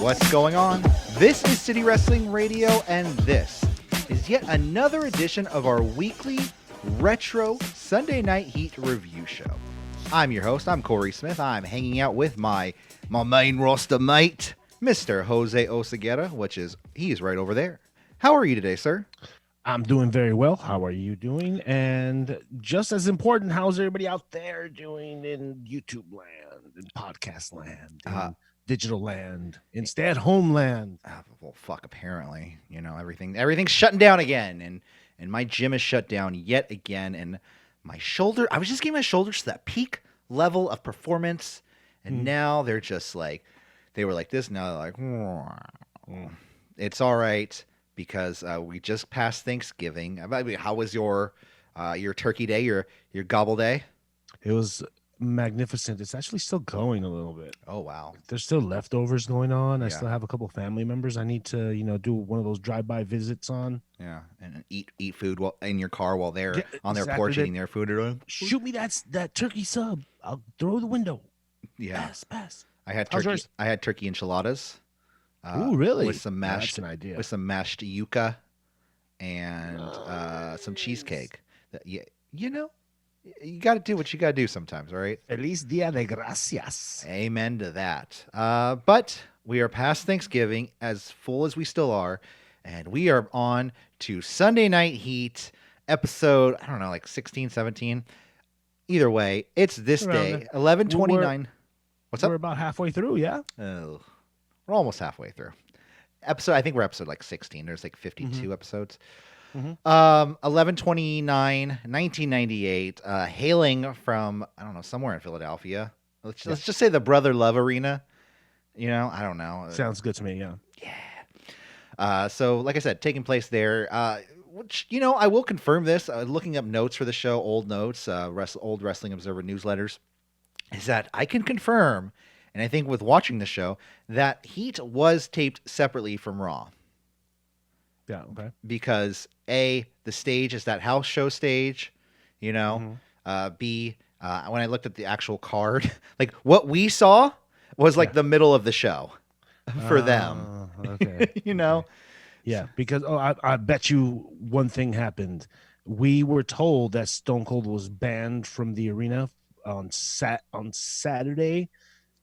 What's going on? This is City Wrestling Radio, and this is yet another edition of our weekly retro Sunday Night Heat review show. I'm your host. I'm Corey Smith. I'm hanging out with my main roster mate, Mr. Jose Oseguera, he's right over there. How are you today, sir? I'm doing very well. How are you doing? And just as important, how's everybody out there doing in YouTube land, in podcast land, in digital land, in stay-at-home land? Well, fuck, apparently. You know, everything's shutting down again, and my gym is shut down yet again, and my shoulder, I was just getting my shoulders to that peak level of performance, and now they're just like, they were like this, now they're like, it's all right. Because we just passed Thanksgiving. How was your turkey day, your gobble day? It was magnificent. It's actually still going a little bit. Oh, wow. There's still leftovers going on. Yeah. I still have a couple family members I need to, do one of those drive-by visits on. Yeah, and eat food in your car while they're on their porch eating their food. Shoot me that turkey sub. I'll throw the window. Yeah. Pass. I had turkey enchiladas. Ooh, really? With some mashed, that's an idea. With some mashed yuca and some cheesecake. You got to do what you got to do sometimes, all right? Feliz Dia de Gracias. Amen to that. But we are past Thanksgiving, as full as we still are, and we are on to Sunday Night Heat episode, I don't know, like 16, 17. Either way, it's this day, 11/29. What's up? We're about halfway through, yeah? Oh. We're almost halfway through. I think we're episode like 16. There's like 52 episodes. 11/29, 1998, hailing from, I don't know, somewhere in Philadelphia. Let's just say the Brother Love Arena. I don't know. Sounds good to me, yeah. Yeah. So, like I said, taking place there, which, I will confirm this, looking up notes for the show, old notes, old Wrestling Observer newsletters, is that I can confirm, and I think with watching the show, that Heat was taped separately from Raw. Yeah, okay. Because A, the stage is that house show stage, B, when I looked at the actual card, like what we saw was like the middle of the show for them. Okay. Okay. Yeah, because I bet you one thing happened. We were told that Stone Cold was banned from the arena on Saturday.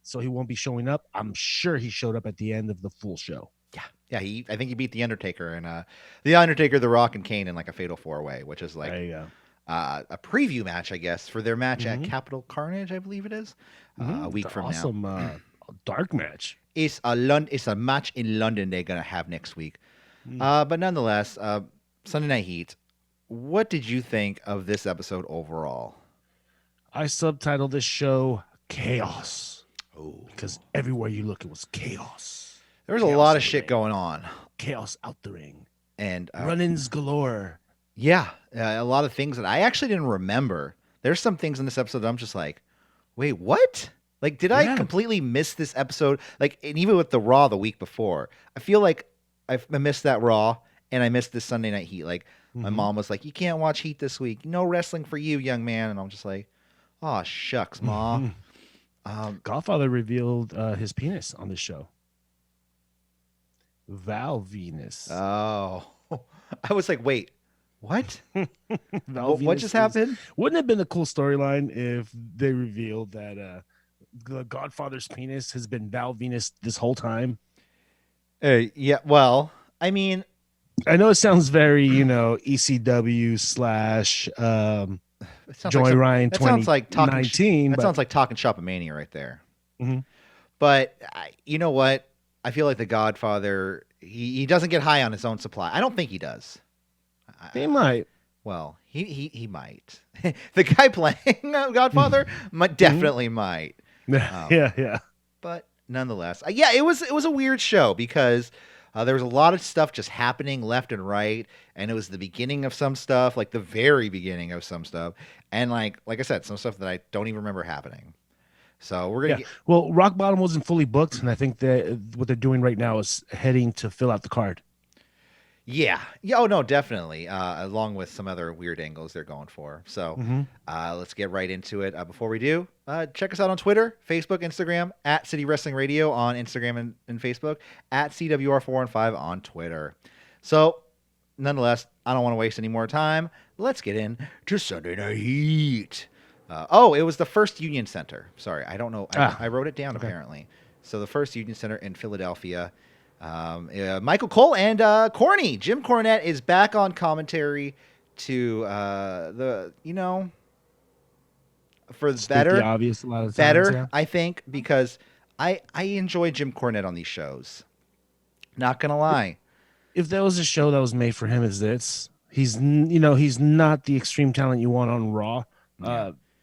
So he won't be showing up. I'm sure he showed up at the end of the full show. Yeah. I think he beat the Undertaker and the Undertaker, The Rock, and Kane in like a fatal 4-way, which is like a preview match, I guess, for their match at Capital Carnage, I believe it is, a week from now. Awesome dark match. It's a match in London they're gonna have next week. But nonetheless, Sunday Night Heat. What did you think of this episode overall? I subtitled this show "Chaos." Oh, because everywhere you look, it was chaos. There was a lot of shit going on. Chaos out the ring. And run-ins galore. Yeah, a lot of things that I actually didn't remember. There's some things in this episode that I'm just like, wait, what? Like, did I completely miss this episode? Like, and even with the Raw the week before, I feel like I missed that Raw and I missed this Sunday Night Heat. Like, my mom was like, you can't watch Heat this week. No wrestling for you, young man. And I'm just like, oh, shucks, Ma. Godfather revealed his penis on this show. Val Venus. Oh, I was like, wait, what? What just happened? Wouldn't it have been a cool storyline if they revealed that the Godfather's penis has been Val Venus this whole time? Yeah, well, I mean, I know it sounds very, ECW / Joey Ryan 2019. That sounds like Talking Shop of Mania right there. But you know what? I feel like the Godfather, he doesn't get high on his own supply. I don't think he does. He might. Well, he might. The guy playing Godfather definitely might. Yeah. But nonetheless, it was a weird show because there was a lot of stuff just happening left and right, and it was the beginning of some stuff, like the very beginning of some stuff, and like I said, some stuff that I don't even remember happening. So we're gonna well, Rock Bottom wasn't fully booked, and I think that what they're doing right now is heading to fill out the card. Yeah. Yeah. Oh no, definitely. Along with some other weird angles they're going for. So Mm-hmm. let's get right into it. Before we do, check us out on Twitter, Facebook, Instagram at City Wrestling Radio on Instagram and Facebook, at CWR415 on Twitter. So nonetheless, I don't want to waste any more time. Let's get in to Sunday Night Heat. It was the first Union Center. Sorry, I don't know. I wrote it down okay. apparently. So the first Union Center in Philadelphia. Michael Cole and Corny. Jim Cornette is back on commentary to for State better, the obvious a lot of times, better. yeah. I think because I enjoy Jim Cornette on these shows. Not gonna lie. If there was a show that was made for him, is this? He's not the extreme talent you want on Raw,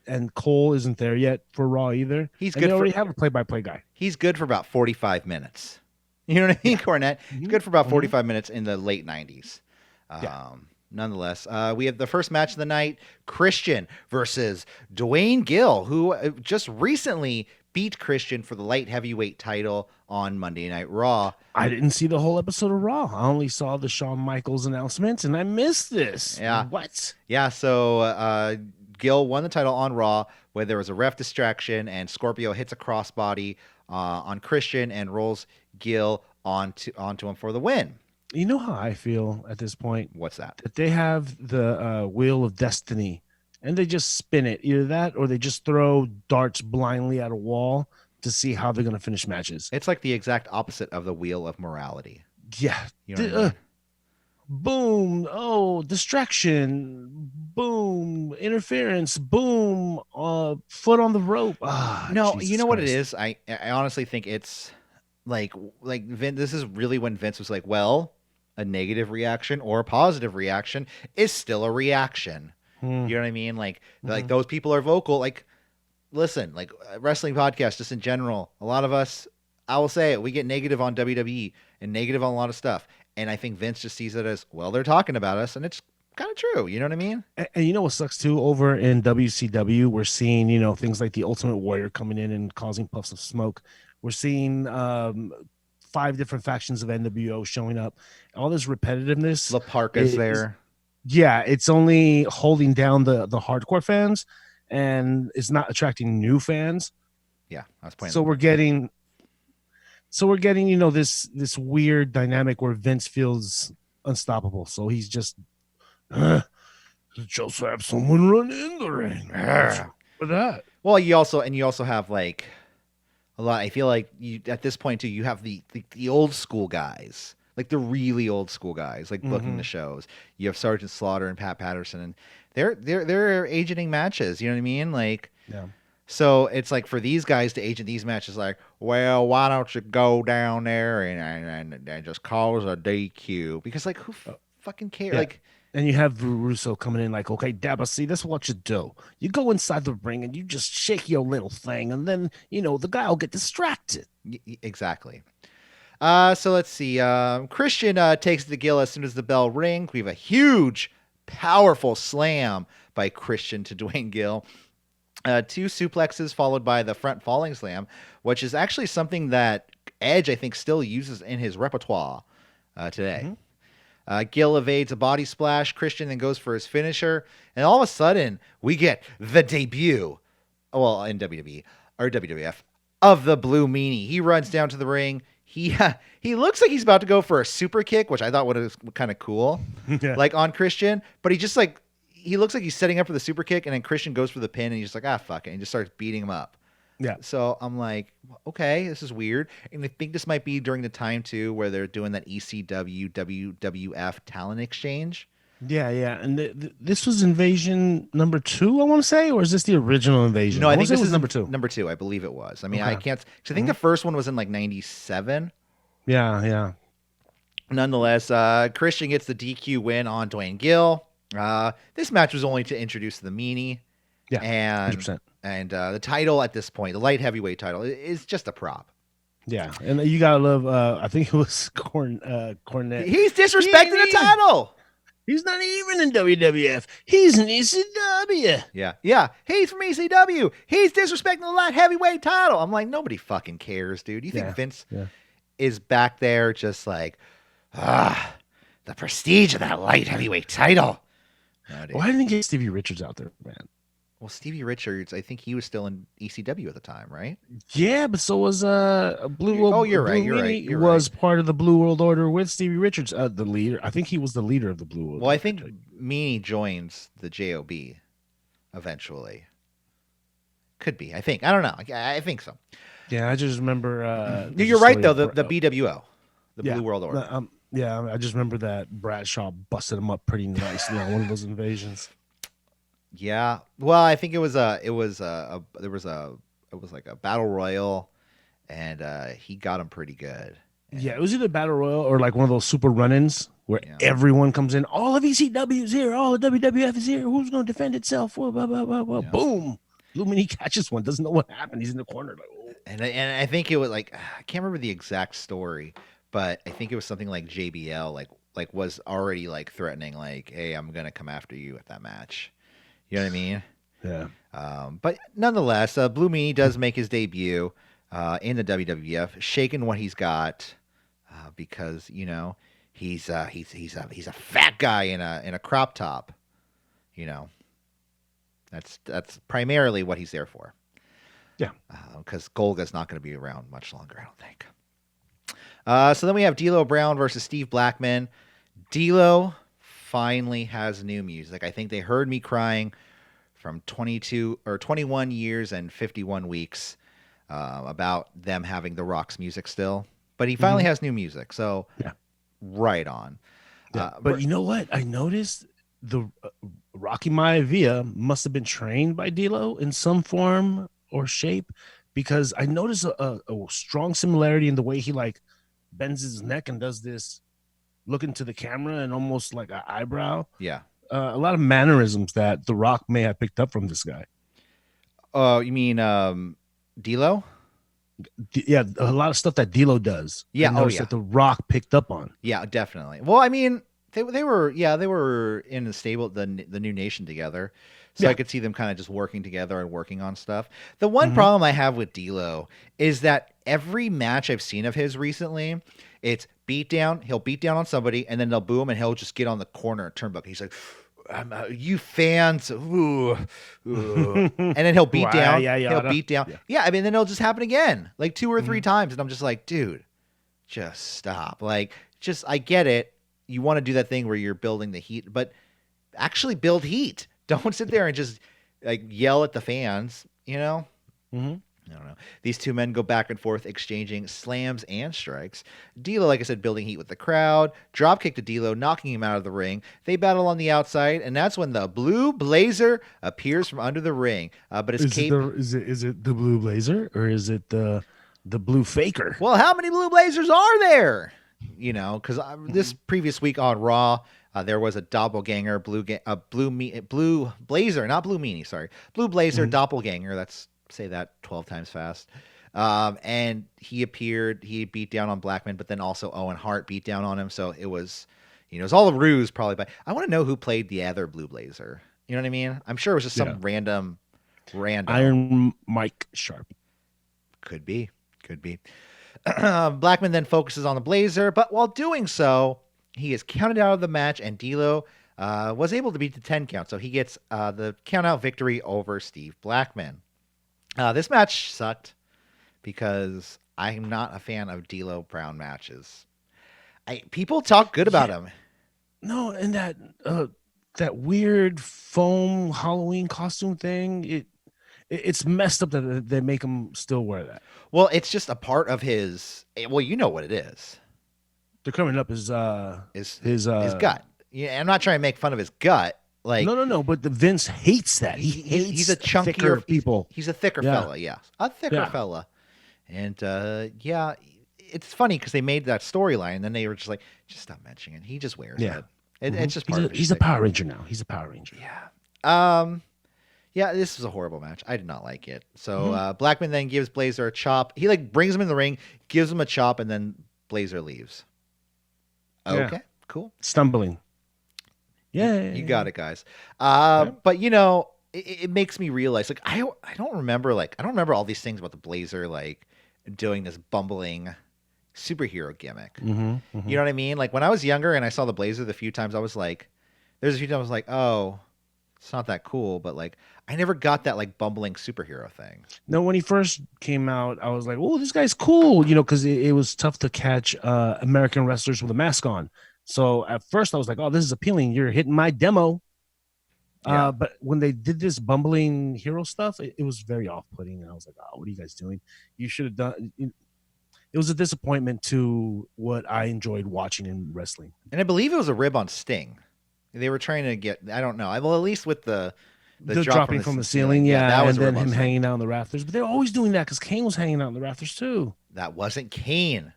and Cole isn't there yet for Raw either. He's and good. They already have a play-by-play guy. He's good for about 45 minutes. You know what I mean, Cornette? He's good for about 45 minutes in the late 90s. Nonetheless, we have the first match of the night, Christian versus Dwayne Gill, who just recently beat Christian for the light heavyweight title on Monday Night Raw. I didn't see the whole episode of Raw. I only saw the Shawn Michaels announcement, and I missed this. Yeah. What? Yeah, so Gill won the title on Raw, where there was a ref distraction, and Scorpio hits a crossbody on Christian and rolls Gill onto him for the win. You know how I feel at this point? What's that? That they have the Wheel of Destiny, and they just spin it. Either that, or they just throw darts blindly at a wall to see how they're going to finish matches. It's like the exact opposite of the Wheel of Morality. Yeah. You know what I mean? Boom. Oh, distraction. Boom. Interference. Boom. Foot on the rope. No, Jesus you know what it Christ. is? I honestly think it's like Vince, this is really when Vince was like, well, a negative reaction or a positive reaction is still a reaction. You know what I mean? Like those people are vocal. Like, listen, like wrestling podcasts, just in general, a lot of us, I will say it, we get negative on WWE and negative on a lot of stuff. And I think Vince just sees it as, well, they're talking about us, and it's kind of true. You know what I mean? And you know what sucks too? Over in WCW, we're seeing, things like the Ultimate Warrior coming in and causing puffs of smoke. We're seeing 5 different factions of NWO showing up. All this repetitiveness. La Parka's there. Yeah, it's only holding down the hardcore fans, and it's not attracting new fans. Yeah, I was playing. So we're getting, this weird dynamic where Vince feels unstoppable. So he's just have someone run in the ring. For that. Well, you also have like a lot. I feel like you at this point too. You have the old school guys, like the really old school guys, like booking the shows. You have Sergeant Slaughter and Pat Patterson, and they're agenting matches. You know what I mean? Like, yeah. So it's like for these guys to agent these matches, like, well, why don't you go down there and just cause a DQ? Because like, who fucking cares? Yeah. Like, and you have Russo coming in like, okay, Dabba, see, this is what you do. You go inside the ring and you just shake your little thing, and then, the guy will get distracted. Exactly. So let's see. Christian takes the Gill as soon as the bell rings. We have a huge, powerful slam by Christian to Dwayne Gill. 2 suplexes followed by the front falling slam, which is actually something that Edge, I think, still uses in his repertoire today. Gill evades a body splash. Christian then goes for his finisher. And all of a sudden, we get the debut, well, in WWE, or WWF, of the Blue Meanie. He runs down to the ring. He looks like he's about to go for a super kick, which I thought was kind of cool, like on Christian. But he looks like he's setting up for the super kick, and then Christian goes for the pin, and he's just like, fuck it, and just starts beating him up. Yeah. So I'm like, okay, this is weird. And I think this might be during the time, too, where they're doing that ECW, WWF talent exchange. Yeah. And this was Invasion number 2, I want to say, or is this the original Invasion? No, I think this is number 2. Number 2, I believe it was. I mean, Okay. I can't, because I think the first one was in like 97. Yeah. Nonetheless, Christian gets the DQ win on Dwayne Gill. This match was only to introduce the Meanie. Yeah, and 100%. And the title at this point, the light heavyweight title, is just a prop. Yeah, and you gotta love. I think it was Cornette. He's disrespecting the title. He's not even in WWF. He's in ECW. Yeah. He's from ECW. He's disrespecting the light heavyweight title. I'm like, nobody fucking cares, dude. You think Vince is back there just like, the the prestige of that light heavyweight title. No, dude. Why didn't they get Stevie Richards out there, man? Well, Stevie Richards, I think he was still in ECW at the time, right? Yeah, but so was Blue. Oh, you're Blue right. You're Meanie right. You're was right. part of the Blue World Order with Stevie Richards, the leader. I think he was the leader of the Blue World. Well, I Order. think Meanie joins the JOB eventually. Could be. I think. I don't know. I think so. Yeah, I just remember. You're right though. The BWO, the Blue World Order. Yeah, I just remember that Bradshaw busted him up pretty nicely on one of those invasions. Yeah. Well, I think it was like a battle royal, and he got him pretty good. And, Yeah, it was either battle royal or like one of those super run-ins where everyone comes in. All of ECW is here. All of WWF is here. Who's going to defend itself? Blah, blah, blah, blah, blah. Yeah. Boom. Blue Meanie catches one. Doesn't know what happened. He's in the corner. Like, oh. And I think it was like, I can't remember the exact story, but I think it was something like JBL like was already like threatening like, hey, I'm gonna come after you at that match. You know what I mean? Yeah. But nonetheless, Blue Meanie does make his debut in the WWF, shaking what he's got because he's a fat guy in a crop top. That's primarily what he's there for. Yeah. Because Golga's not going to be around much longer, I don't think. So then we have D'Lo Brown versus Steve Blackman. D'Lo finally has new music. I think they heard me crying from 21 years and 51 weeks about them having The Rock's music still. But he finally has new music, so right on. Yeah. But you know what? I noticed the Rocky Maivia must have been trained by D'Lo in some form or shape, because I noticed a strong similarity in the way he like bends his neck and does this look into the camera and almost like an eyebrow. Yeah. A lot of mannerisms that The Rock may have picked up from this guy. You mean D'Lo? Yeah, a lot of stuff that D'Lo does. Yeah, that The Rock picked up on. Yeah, definitely. Well, I mean, they were in the stable, the New Nation together, so I could see them kind of just working together and working on stuff. The one problem I have with D'Lo is that every match I've seen of his recently, it's beat down. He'll beat down on somebody, and then they'll boo him, and he'll just get on the corner turnbuckle. He's like, you fans, ooh. And then he'll beat down. He'll beat down. Yeah, I mean, then it'll just happen again, like 2 or 3 times, and I'm just like, dude, just stop. Like, I get it. You want to do that thing where you're building the heat, but actually build heat. Don't sit there and just like yell at the fans, I don't know. These two men go back and forth, exchanging slams and strikes. D'Lo, like I said, building heat with the crowd. Dropkick to D'Lo, knocking him out of the ring. They battle on the outside, and that's when the Blue Blazer appears from under the ring. But his cape... Is it the Blue Blazer, or is it the Blue Faker? Well, how many Blue Blazers are there? Because this previous week on Raw, there was a doppelganger Blue Blazer, not Blue Meanie, sorry. Blue Blazer doppelganger. Let's say that 12 times fast. And he appeared, he beat down on Blackman, but then also Owen Hart beat down on him. So it was, it was all a ruse probably. But I want to know who played the other Blue Blazer. You know what I mean? I'm sure it was just some random. Iron Mike Sharp. Could be. Blackman then focuses on the Blazer, but while doing so, he is counted out of the match, and D'Lo was able to beat the 10 count, so he gets the count-out victory over Steve Blackman. This match sucked because I'm not a fan of D'Lo Brown matches. People talk good about him. No, and that weird foam Halloween costume thing, it's messed up that they make him still wear that. Well, it's just a part of his. Well, you know what it is. They're covering up his gut. Yeah, I'm not trying to make fun of his gut. Like no. But the Vince hates that. He's a chunkier people. He's a thicker fella. Yeah, a thicker fella. And it's funny because they made that storyline, and then they were just like, just stop mentioning it. He just wears it. It's just part of it. He's a Power Ranger now. He's a Power Ranger. Yeah. Yeah, this was a horrible match. I did not like it. So Blackman then gives Blazer a chop. He brings him in the ring, gives him a chop, and then Blazer leaves. Okay, cool. Stumbling. Yeah, you got it, guys. But it makes me realize, I don't remember all these things about the Blazer, doing this bumbling, superhero gimmick. Mm-hmm. You know what I mean? Like when I was younger and I saw the Blazer the few times, I was like, there's a few times I was like, oh, it's not that cool. But like, I never got that like bumbling superhero thing. No, when he first came out, I was like, "Oh, this guy's cool," because it was tough to catch American wrestlers with a mask on. So at first, I was like, "Oh, this is appealing. You're hitting my demo." Yeah. But when they did this bumbling hero stuff, it was very off-putting, and I was like, "Oh, what are you guys doing? You should have done." It was a disappointment to what I enjoyed watching in wrestling. And I believe it was a rib on Sting. They were trying to get, I don't know. Well, at least with the dropping from the ceiling, yeah, that was and a then rib on him Sting. hanging out on the rafters. But they're always doing that because Kane was hanging out on the rafters too. That wasn't Kane.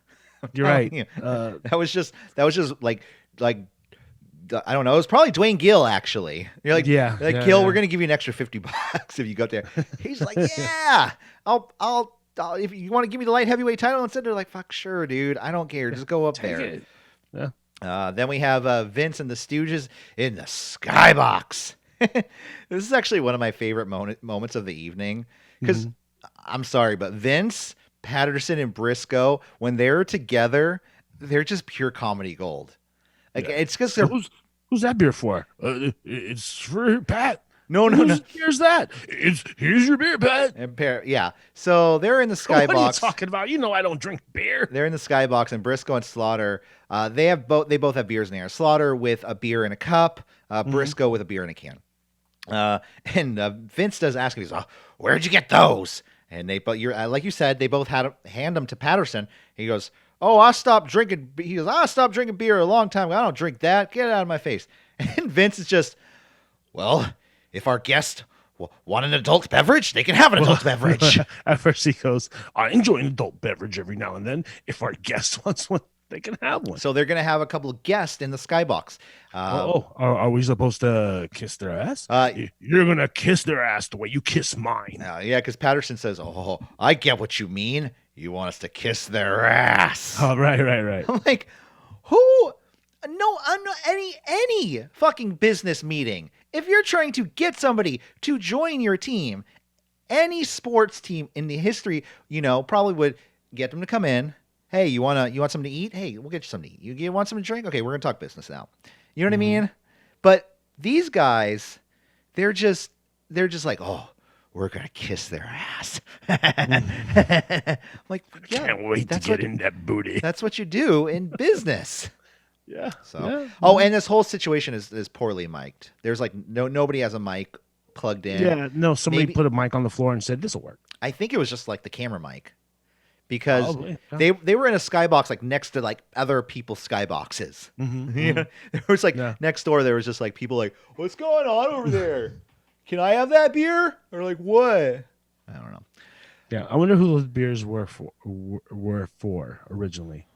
You're right. That was just like I don't know. It was probably Dwayne Gill actually. You're like, yeah, Gill, we're gonna give you an extra $50 if you go up there. He's like, yeah, I'll if you want to give me the light heavyweight title instead. They're like, fuck, sure, dude. I don't care. Just go up Take there. it. Yeah. Then we have Vince and the Stooges in the Skybox. This is actually one of my favorite moments of the evening because I'm sorry, but Vince, Patterson, and Briscoe, when they're together, they're just pure comedy gold. Like it's because they're who's that beer for? It's for Pat. No. Here's that. Here's your beer, Pat. Yeah. So they're in the Skybox. What are you talking about? I don't drink beer. They're in the Skybox, and Briscoe and Slaughter, they both have beers in there. Slaughter with a beer in a cup, Briscoe with a beer in a can. And Vince does ask him, he's like, where'd you get those? And like you said, they both hand them to Patterson. He goes, oh, I stopped drinking. He goes, I stopped drinking beer a long time ago. I don't drink that. Get it out of my face. And Vince is just, well, if our guest want an adult beverage, they can have an adult beverage. At first he goes, I enjoy an adult beverage every now and then. If our guest wants one, they can have one. So they're going to have a couple of guests in the Skybox. Are we supposed to kiss their ass? You're going to kiss their ass the way you kiss mine. Yeah, because Patterson says, oh, I get what you mean. You want us to kiss their ass. Oh, right. I'm like, who? No, I'm not any fucking business meeting. If you're trying to get somebody to join your team, any sports team in the history, probably would get them to come in. Hey, you want something to eat? Hey, we'll get you something to eat. You want something to drink? Okay, we're gonna talk business now. You know what I mean? But these guys, they're just like, oh, we're gonna kiss their ass. I'm like, yeah, can't wait to get in that booty. That's what you do in business. Yeah. So, and this whole situation is poorly mic'd. There's like nobody has a mic plugged in. Yeah, no, somebody put a mic on the floor and said this will work. I think it was just like the camera mic. Because they were in a skybox like next to like other people's skyboxes. There was like next door there was just like people like, what's going on over there? Can I have that beer? Or like what? I don't know. Yeah, I wonder who those beers were for originally.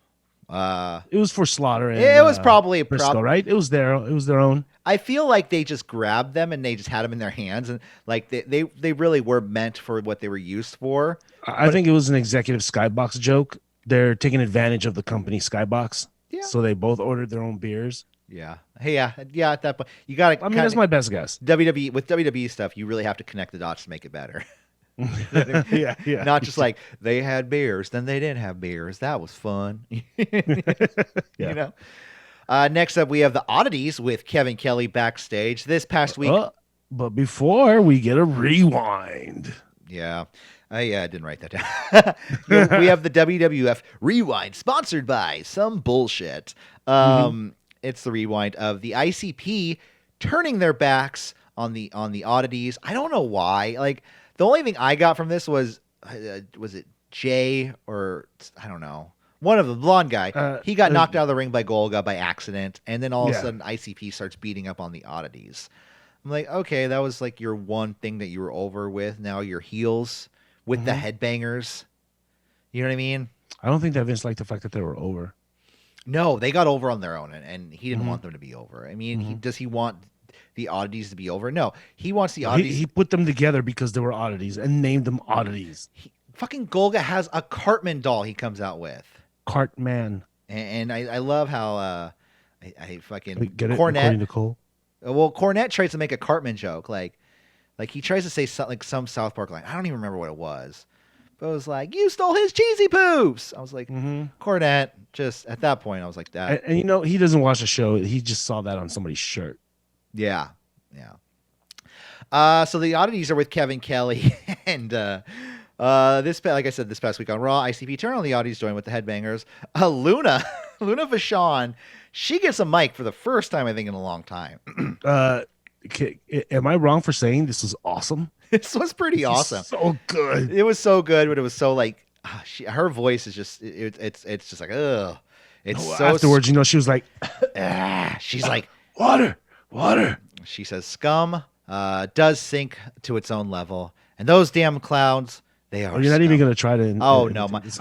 It was for Slaughter. And, it was probably Briscoe, right? It was their own. I feel like they just grabbed them and they just had them in their hands, and like they really were meant for what they were used for. I think it was an executive Skybox joke. They're taking advantage of the company Skybox. Yeah. So they both ordered their own beers. Yeah. Hey, yeah. At that point, you got to. I mean, that's my best guess. With WWE stuff, you really have to connect the dots to make it better. yeah. Not just like they had beers, then they didn't have beers. That was fun. Yeah. Next up, we have the Oddities with Kevin Kelly backstage this past week. But before we get a rewind. Yeah. I didn't write that down. We have the WWF Rewind, sponsored by some bullshit. It's the rewind of the ICP turning their backs on the Oddities. I don't know why. Like, the only thing I got from this was it Jay or I don't know. One of the blonde guy. He got knocked out of the ring by Golga by accident, and then all of a sudden ICP starts beating up on the Oddities. I'm like, okay, that was like your one thing that you were over with. Now you're heels with the headbangers. You know what I mean? I don't think that Vince liked the fact that they were over. No, they got over on their own, and he didn't want them to be over. I mean, does he want the Oddities to be over? No, he wants the Oddities. He put them together because they were oddities and named them Oddities. Fucking Golga has a Cartman doll he comes out with. Cartman. And I love how I fucking get it? Cornette. According to Cole? Well, Cornette tries to make a Cartman joke, like he tries to say something, like some South Park line. I don't even remember what it was, but was like, "You stole his cheesy poops." I was like, Mm-hmm. Cornette. Just at that point, I was like, "That." And he doesn't watch the show. He just saw that on somebody's shirt. Yeah. So the oddities are with Kevin Kelly and like I said, this past week on Raw, ICP Eternal, the oddities joined with the Headbangers. Luna Vachon, she gets a mic for the first time I think in a long time. Am I wrong for saying this was awesome? This was pretty awesome. So good. It was so good, but it was so like her voice is just it's just like ugh. It's so afterwards, she was like, she's like water. She says scum does sink to its own level, and those damn clowns, they are. Oh, you're not even gonna try to.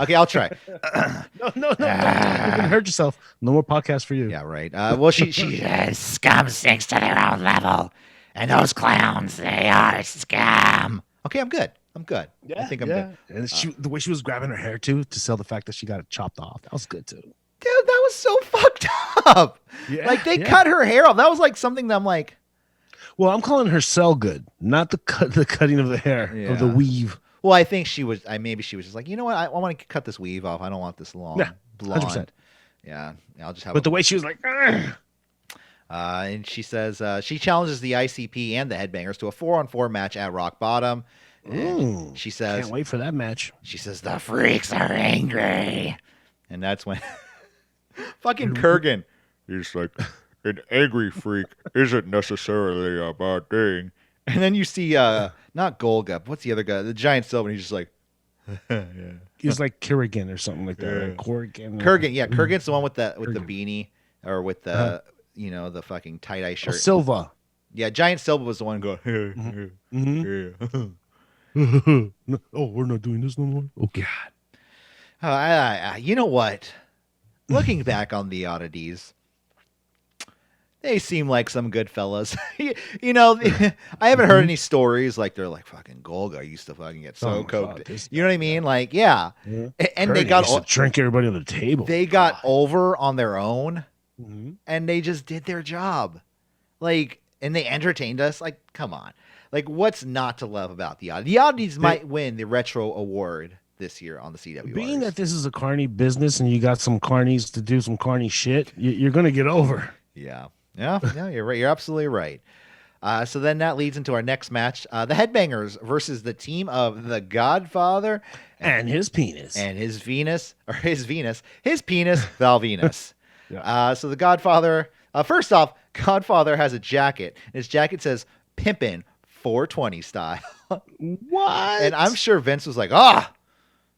Okay, I'll try. No, you're gonna hurt yourself. No more podcast for you. Yeah, right. Well, she says scum sinks to their own level, and those clowns, they are scum. Okay, I'm good. Yeah, I think I'm good. And the way she was grabbing her hair too to sell the fact that she got it chopped off, that was good too. Dude, that was so fucked up. Yeah, like they cut her hair off. That was like something that I'm like. Well, I'm calling her sell good, not the cutting of the hair of the weave. Well, I think she was. Maybe she was just like, you know what? I want to cut this weave off. I don't want this long blonde. 100%. Yeah, I'll just have. But the way she was like, and she says she challenges the ICP and the Headbangers to a 4-on-4 match at Rock Bottom. She says, "Can't wait for that match." She says the freaks are angry, and that's when fucking Kurgan. He's like, an angry freak isn't necessarily a bad thing. And then you see, not Golga, but what's the other guy? The Giant Silver. And he's just like, yeah. He was like Kerrigan or something like that. Yeah. Right? Kurgan, yeah, Kurgan's the one with the beanie or with the the fucking tie dye shirt. Silva. Yeah, Giant Silver was the one going. Oh, we're not doing this no more. Oh God. You know what? Looking back on the oddities, they seem like some good fellas. I haven't heard any stories like they're like fucking Golga used to fucking get so coked. You know what I mean? Like, yeah. And they got to drink everybody on the table. They got over on their own, and they just did their job. Like, and they entertained us. Like, come on. Like, what's not to love about the oddities? The oddities might win the retro award this year on the CW. Being that this is a carny business and you got some carnies to do some carny shit, you're gonna get over. Yeah, you're right. You're absolutely right. So then that leads into our next match: the Headbangers versus the team of the Godfather and his penis and his penis, Val Venus. Yeah. So the Godfather. First off, Godfather has a jacket. His jacket says "Pimpin' 420 style." What? And I'm sure Vince was like,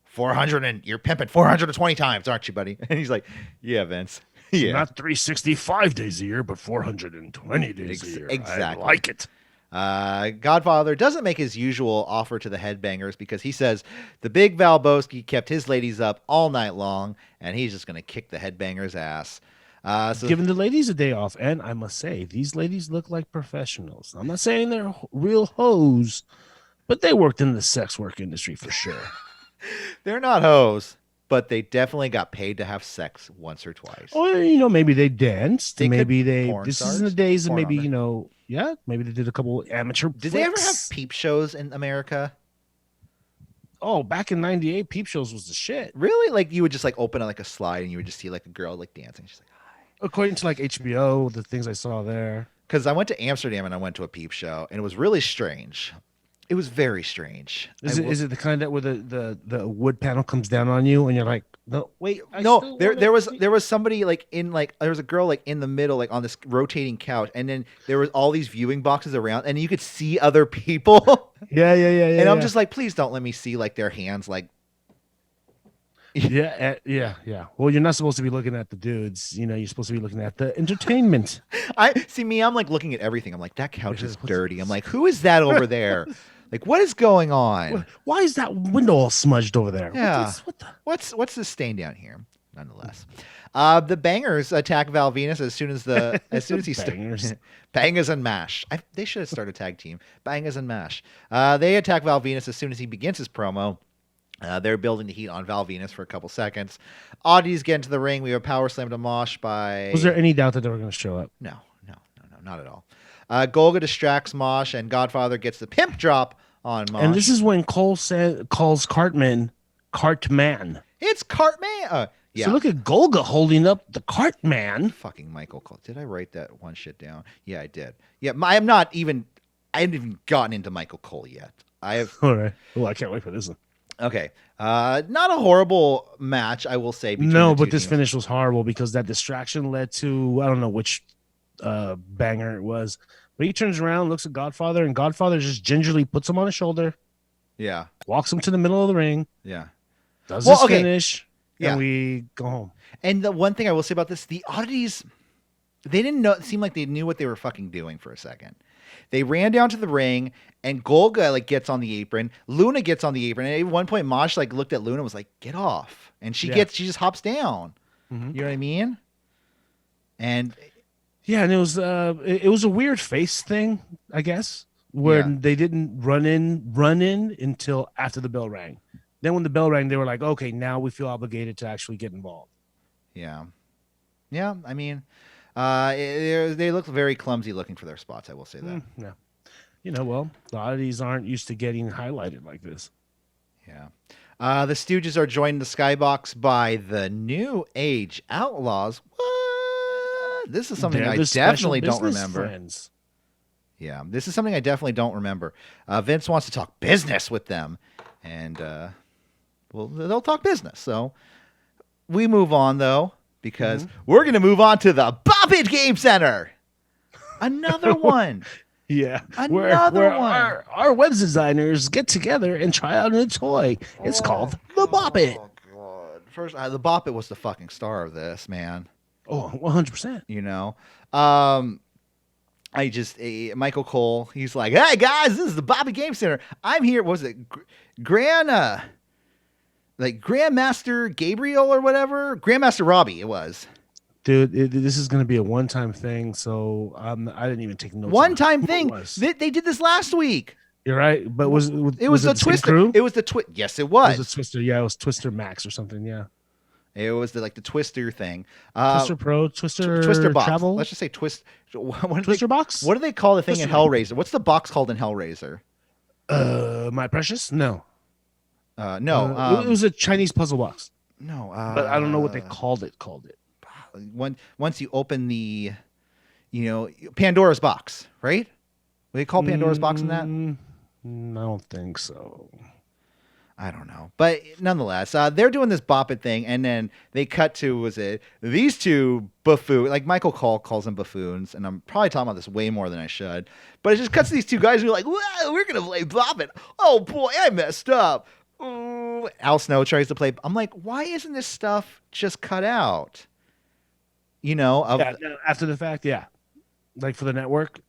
400 and you're pimping 420 times, aren't you, buddy? And he's like, yeah, Vince. Yeah. Not 365 days a year, but 420 days a year. Exactly. I like it. Godfather doesn't make his usual offer to the Headbangers because he says the big Valboski kept his ladies up all night long, and he's just going to kick the Headbangers' ass. Giving the ladies a day off, and I must say, these ladies look like professionals. I'm not saying they're real hoes, but they worked in the sex work industry for sure. They're not hoes, but they definitely got paid to have sex once or twice. Oh, maybe they danced. Maybe this is in the days of maybe, maybe they did a couple amateur Did they ever have peep shows in America? Oh, back in 98, peep shows was the shit. Really? Like you would just like open like a slide and you would just see like a girl like dancing. She's like, hi. According to like HBO, the things I saw there. Because I went to Amsterdam and I went to a peep show and it was really strange. It was very strange. Is it the kind that where the wood panel comes down on you and you're like, no, wait, there was somebody there was a girl like in the middle like on this rotating couch, and then there was all these viewing boxes around, and you could see other people. Yeah. And I'm just like, please don't let me see like their hands like. Yeah. Well, you're not supposed to be looking at the dudes. You're supposed to be looking at the entertainment. I'm like looking at everything. I'm like, that couch is dirty. I'm like, who is that over there? Like, what is going on? Why is that window all smudged over there? Yeah. What's this stain down here? Nonetheless, the Bangers attack Val Venus as soon as he starts. Bangers and Mash. They should have started a tag team. Bangers and Mash. They attack Val Venus as soon as he begins his promo. They're building the heat on Val Venus for a couple seconds. Oddities get into the ring. We have power slammed to Mosh by. Was there any doubt that they were going to show up? No, not at all. Golga distracts Mosh, and Godfather gets the pimp drop on Mosh. And this is when Cole calls Cartman. It's Cartman. Yeah. So look at Golga holding up the Cartman. Fucking Michael Cole. Did I write that one shit down? Yeah, I did. Yeah, I haven't even gotten into Michael Cole yet. I have. All right. Well, I can't wait for this one. Okay. Not a horrible match, I will say. No, but this finish was horrible because that distraction led to, I don't know which banger it was. But he turns around, looks at Godfather, and Godfather just gingerly puts him on his shoulder. Yeah. Walks him to the middle of the ring. Yeah. Does his finish. Yeah. And we go home. And the one thing I will say about this, the oddities, they didn't know. It seemed like they knew what they were fucking doing for a second. They ran down to the ring, and Golga gets on the apron. Luna gets on the apron, and at one point, Mosh looked at Luna and was like, "Get off!" And she just hops down. Mm-hmm. You know what I mean? And yeah, and it was a weird face thing, I guess, where they didn't run in until after the bell rang. Then when the bell rang, they were like, "Okay, now we feel obligated to actually get involved." Yeah. I mean, they look very clumsy looking for their spots. I will say that. Yeah. Well, the oddities aren't used to getting highlighted like this. Yeah. The Stooges are joined the Skybox by the New Age Outlaws. What? This is something I definitely don't remember. Friends. Yeah, this is something I definitely don't remember. Vince wants to talk business with them, and they'll talk business. So we move on though, because we're going to move on to the Bop It Game Center. Another one. Yeah, Another one. Our web designers get together and try out a new toy. It's called the Bop It. Oh, God. First, the Bop It was the fucking star of this, man. Oh, 100%. You know? Michael Cole, he's like, "Hey, guys, this is the Bop It Game Center. I'm here." Was it Grandmaster Gabriel or whatever? Grandmaster Robbie, it was. Dude, this is going to be a one-time thing, so I didn't even take notes. One-time thing. They did this last week. You're right, but it was the Twister. Crew? It was the Twister. Yes, it was. It was a Twister. Yeah, it was Twister Max or something. Yeah, it was the Twister thing. Twister Pro, Twister box. Travel. Let's just say Twister box. What do they call the thing in Hellraiser? What's the box called in Hellraiser? My Precious? No. No. It was a Chinese puzzle box. No. But I don't know what they called it. Once you open the, Pandora's box, right? What do they call Pandora's box in that? I don't think so. I don't know. But nonetheless, they're doing this Bop It thing, and then they cut to, these two buffoons, like Michael Cole calls them buffoons, and I'm probably talking about this way more than I should, but it just cuts to these two guys who are like, "Whoa, we're going to play Bop It. Oh, boy, I messed up." Ooh. Al Snow tries to play. I'm like, why isn't this stuff just cut out? After the fact, yeah. Like for the network.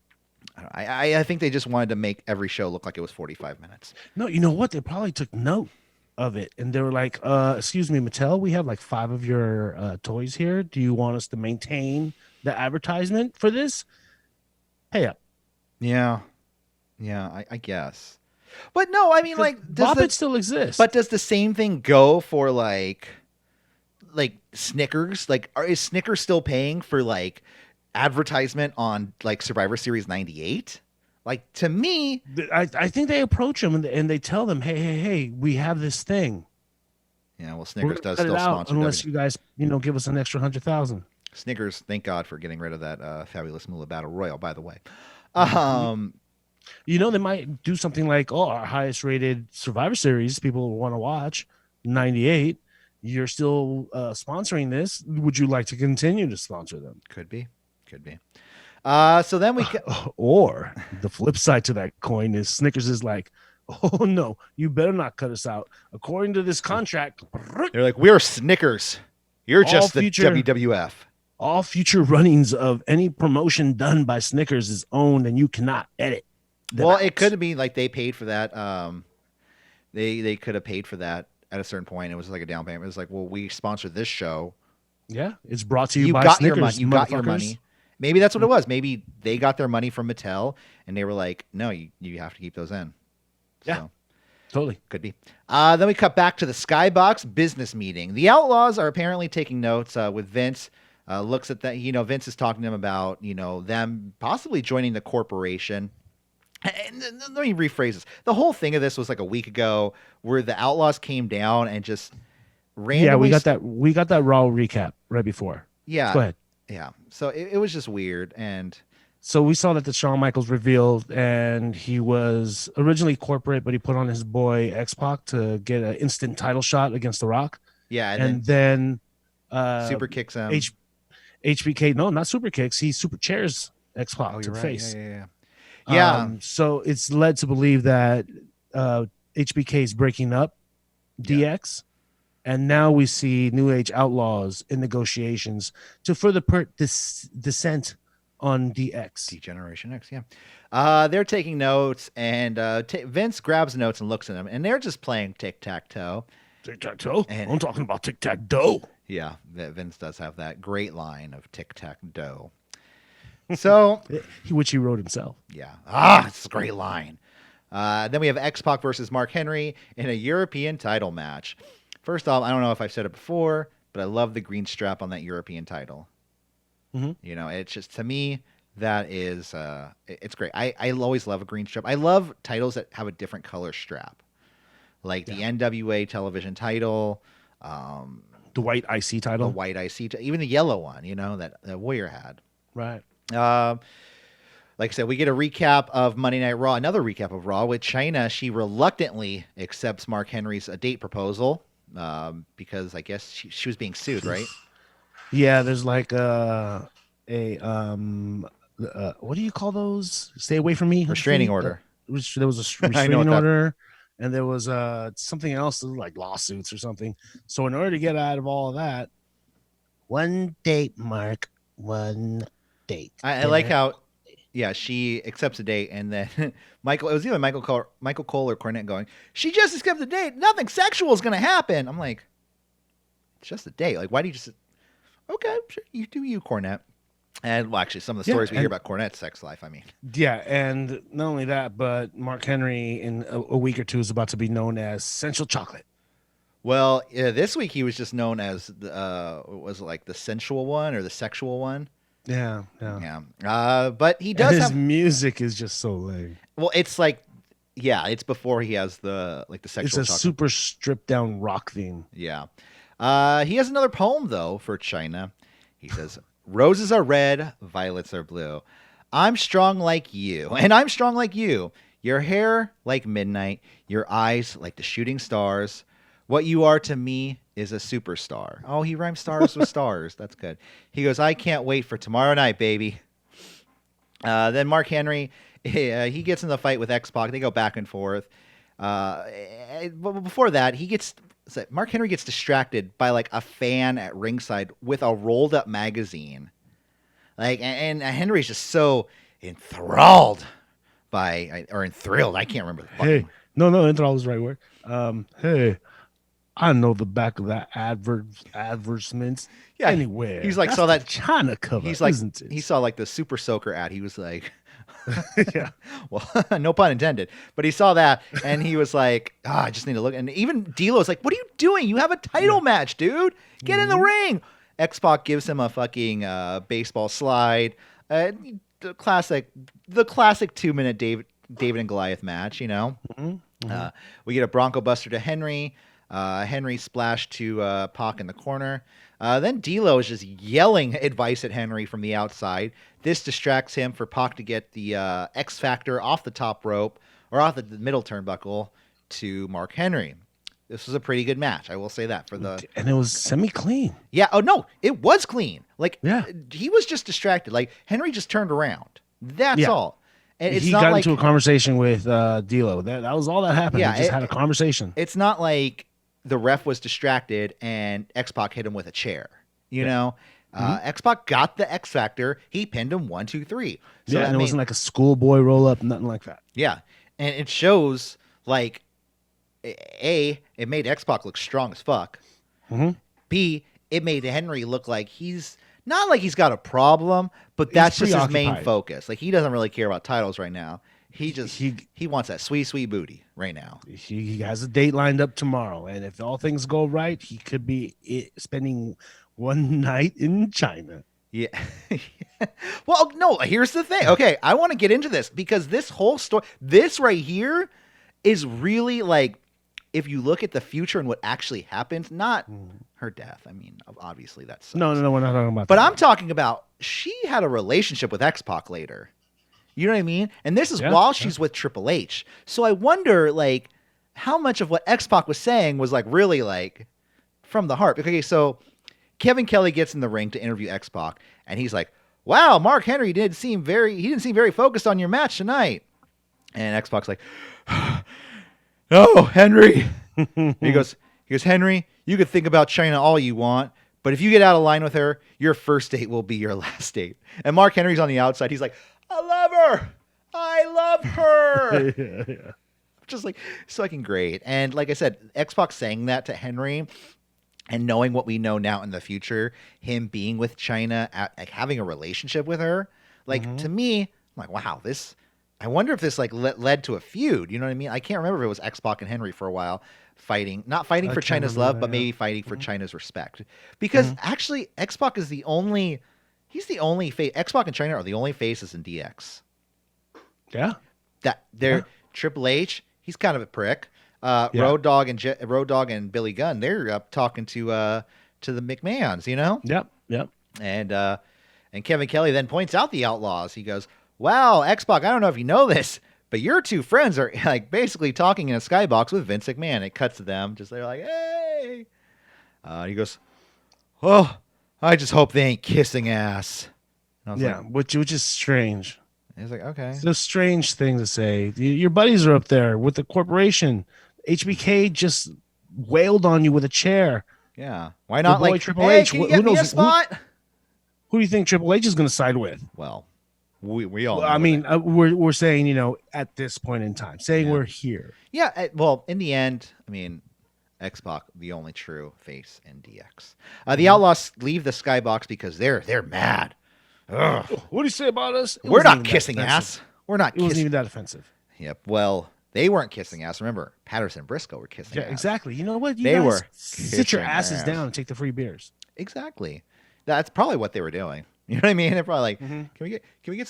I think they just wanted to make every show look like it was 45 minutes. No, you know what? They probably took note of it, and they were like, "Excuse me, Mattel, we have like 5 of your toys here. Do you want us to maintain the advertisement for this? Pay up." Yeah, I guess. But no, I mean, Bop It still exists. But does the same thing go for like Snickers? Is Snickers still paying for advertisement on Survivor Series 98? To me, I think they approach them and they tell them, hey, we have this thing. Yeah, well, Snickers does still sponsor unless you guys, give us an extra 100,000. Snickers, thank God for getting rid of that Fabulous Moolah Battle Royal, by the way. They might do something like, our highest rated Survivor Series people want to watch, 98. You're still sponsoring this. Would you like to continue to sponsor them? Could be. So then we or the flip side to that coin is Snickers is like, "Oh no, you better not cut us out. According to this contract." They're like, "We're Snickers. You're just the WWF. All future runnings of any promotion done by Snickers is owned, and you cannot edit." Well, it could be like they paid for that. They could have paid for that at a certain point. It was like a down payment. It was like, well, we sponsor this show. Yeah, it's brought to you by got Snickers. You got your money. Maybe that's what it was. Maybe they got their money from Mattel, and they were like, "No, you have to keep those in." Yeah, so, totally. Could be. Then we cut back to the Skybox business meeting. The Outlaws are apparently taking notes with Vince. Looks at that. Vince is talking to them about them possibly joining the corporation. And let me rephrase this. The whole thing of this was like a week ago, where the Outlaws came down and just Yeah, we randomly. got that. We got that Raw recap right before. Yeah, Go ahead. yeah. So it was just weird, and So we saw that the Shawn Michaels revealed, and he was originally corporate, but he put on his boy X Pac to get an instant title shot against The Rock, yeah, and and then then super kicks him. HBK, no, not super kicks. He super chairs X Pac Oh, to you're the right. face. Yeah. Yeah. So it's led to believe that HBK is breaking up DX, and now we see New Age Outlaws in negotiations to further put this descent on DX. Degeneration X, yeah. They're taking notes, and Vince grabs notes and looks at them, and they're just playing tic-tac-toe. Tic-tac-toe? And- I'm talking about tic-tac-dough. Yeah, Vince does have that great line of tic-tac-dough. So, Which he wrote himself. yeah. It's a great line. Then we have X-Pac versus Mark Henry in a European title match. First off, I don't know if I've said it before, but I love the green strap on that European title. Mhm. You know, it's just, to me, that is, it's great. I always love a green strap. I love titles that have a different color strap, like the NWA television title, The white IC the title. white IC, even the yellow one, you know, that Warrior had. Right. Like I said, we get a recap of Monday Night Raw, another recap of Raw with Chyna. She reluctantly accepts Mark Henry's date proposal because I guess she was being sued, right? Yeah, there's like what do you call those? Stay away from me. Restraining order. There was a I know what restraining that- order, and there was something else, like lawsuits or something. So in order to get out of all of that, one date, Mark, one date. I like how, yeah, she accepts a date, and then it was either Michael Cole or Cornette going, she just accepted a date. Nothing sexual is going to happen. I'm like, it's just a date. Like, why do you just, okay, sure, you do you, Cornette. And, well, actually, some of the stories we hear about Cornette's sex life, I mean. Yeah, and not only that, but Mark Henry in a week or two is about to be known as Sensual Chocolate. Well, this week he was just known as, was it like the sensual one or the sexual one? Yeah. But he does His have, music is just so lame. well, it's like, yeah, it's before he has the sexual It's a chocolate. super stripped down rock theme. Yeah. He has another poem, though, for Chyna. He says, roses are red, violets are blue. I'm strong like you, and I'm strong like you. Your hair like midnight, your eyes like the shooting stars. What you are to me is a superstar. Oh, he rhymes stars with stars. That's good. He goes, I can't wait for tomorrow night, baby. Then Mark Henry, he gets in the fight with X-Pac. They go back and forth. But before that, Mark Henry gets distracted by like a fan at ringside with a rolled up magazine. Like, and Henry's just so enthralled or enthralled. I can't remember the fucking. Hey, no, enthralled is the right word. Hey, I know the back of that advertisements. Yeah, anywhere. he's like, That's saw the that China cover. He's like, isn't it? he saw like the Super Soaker ad. He was like, Yeah. well, no pun intended, but he saw that and he was like, I just need to look. And even D'Lo's like, what are you doing? You have a title match, dude. Get in the ring. X-Pac gives him a fucking baseball slide. The classic 2-minute David and Goliath match, you know. We get a Bronco Buster to Henry. Henry splashed to Pac in the corner. Then D'Lo is just yelling advice at Henry from the outside. This distracts him for Pac to get the X Factor off the top rope or off the middle turnbuckle to Mark Henry. This was a pretty good match, I will say that. And it was semi-clean. Yeah. Oh no, it was clean. Like, yeah, he was just distracted. Like, Henry just turned around. That's all. And it's he not got like, into a conversation with D'Lo. That was all that happened. Yeah, He just had a conversation. It's not like the ref was distracted and X-Pac hit him with a chair. You know, X-Pac got the X Factor. He pinned him 1, 2, 3. So and it wasn't like a schoolboy roll up, nothing like that. Yeah, and it shows like A, it made X-Pac look strong as fuck. B, it made Henry look like he's not like he's got a problem, but that's just his main focus. Like, he doesn't really care about titles right now. He wants that sweet booty right now. He has a date lined up tomorrow, and if all things go right, he could be spending one night in China. Yeah. Well, no, here's the thing. Okay, I want to get into this because this whole story, this right here is really like, if you look at the future and what actually happens, not her death. I mean, obviously that sucks. No, we're not talking about But that. I'm talking about she had a relationship with X-Pac later. You know what I mean? And this is while she's with Triple H. So I wonder, like, how much of what X-Pac was saying was, like, really, like, from the heart. Okay, so Kevin Kelly gets in the ring to interview X-Pac, and he's like, wow, Mark Henry didn't seem very focused on your match tonight. And X-Pac's like, no, Henry. he goes, Henry, you could think about China all you want, but if you get out of line with her, your first date will be your last date. And Mark Henry's on the outside. He's like, I love her. I love her. yeah. Just like, so fucking great. And like I said, X-Pac saying that to Henry and knowing what we know now in the future, him being with China, like having a relationship with her, like to me, I'm like, wow, this, I wonder if this like led to a feud. You know what I mean? I can't remember if it was X-Pac and Henry for a while fighting, not fighting for China's love, but maybe fighting for China's respect. Because actually, X-Pac is the only, he's the only face. X-Pac and China are the only faces in DX. Yeah. That they're Triple H, he's kind of a prick. Road Dogg and Billy Gunn, they're up talking to the McMahons, you know? Yep. And Kevin Kelly then points out the Outlaws. He goes, wow, X-Pac, I don't know if you know this, but your two friends are like basically talking in a skybox with Vince McMahon. It cuts to them, just they're like, hey. He goes, oh, I just hope they ain't kissing ass. And I was like, which is strange. He's like, okay. It's a strange thing to say. Your buddies are up there with the corporation. HBK just wailed on you with a chair. Yeah. Why not like Triple hey, H? can you get me a spot? Who do you think Triple H is going to side with? Well, we all. I mean, we're saying, you know, at this point in time, saying we're here. Yeah. Well, in the end, I mean, X-Pac, the only true face in DX. The Outlaws leave the skybox because they're mad. Ugh. What do you say about us? We're not kissing ass. We're not. It wasn't even that offensive. Yep. Well, they weren't kissing ass. Remember, Patterson and Briscoe were kissing ass. Exactly. You know what? You they guys were sit your asses down and take the free beers. Exactly. That's probably what they were doing. You know what I mean? They're probably like, can we get?